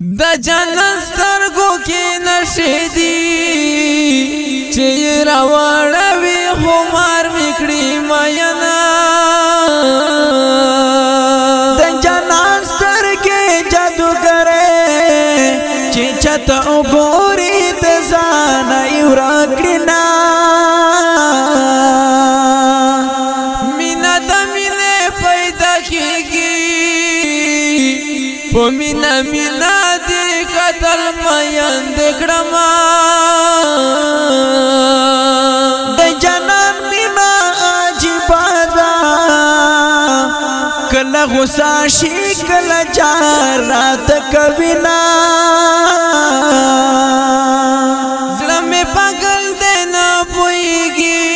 د جنت سترګو کې نشې دي چې راوړوي خمار میکړي مینا د جنت سترګې جادوګرې چې چاته وګوري د ځان یې ورکړي نه مینا د مینې پیدا کېږي په مینا مینا دې قتل میان دې کړم د جنان مینا عجیبه ده کله غوسه شي کله جارات کوي نه زړه مې پاگل دی نه پوهېږي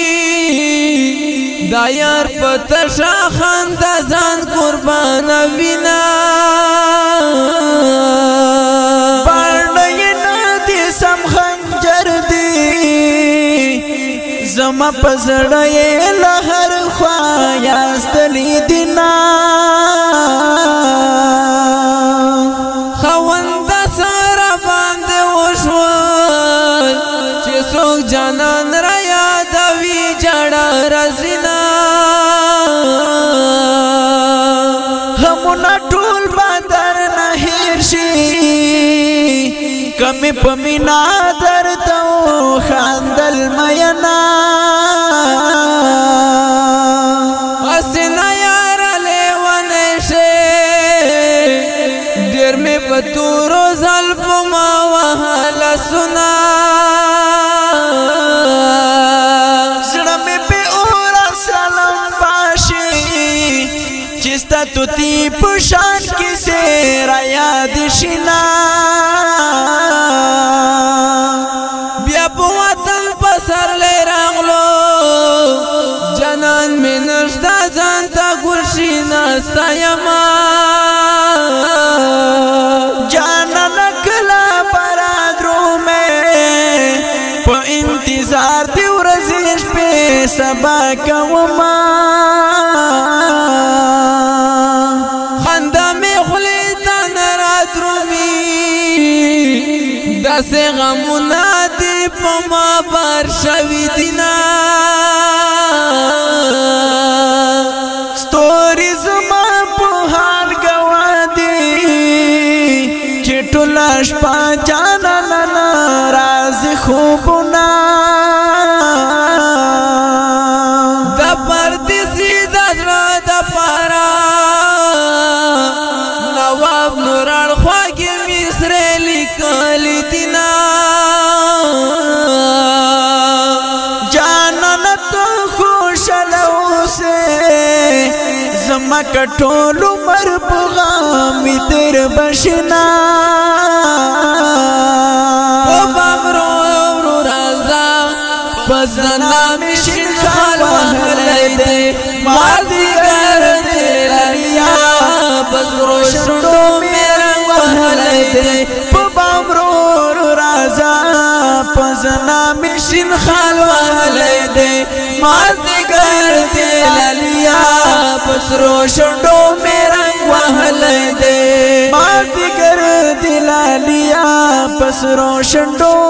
دا یار په تشه خندا ځان قربانوي نه زما پزړه یې لهر خوا یاستلی دینا خوند سره باندې وشول چې څوک جانان را یادوي جړه رزینا همونه ټول بدر نه هیر شي کمی په مینا درته خاندل مینا اسنا یار لیوانه شه ډېر مې په تورو زلفو ما وهله سنا زړه مې په اور سلام باشي چې ستا توتی په شان کې سره یاد شینا بیا په وطن پسر لې راغلو جنان مې نشته ځان ته ګلشي نسته یما جانان کله برادرو مې په انتظار دی ورځې شپې سبا کوما خندا مې خولې ته نه رادرومي داسې غمونه دي په ما بار شوي دينا ستوري زما په حال ګوا دي چې ټوله شپه جانان ناراضي خوبونه د پردیسي د زړه دپاره نواب نور اړخواږې مصرې لیکلي دينا زما کټول عمر په غم تر بشنا او بامرو ورو رازا پزنا مشین خال وهلې دې مازیګر دې لریا بزرو شړو میرا وهلې دې په بامرو ورو رازا پزنا مشین خال وهلې دې مازیګر دې لریا بزرو شړو میرا وهلې دې مازیګر دې لریا بزرو شړو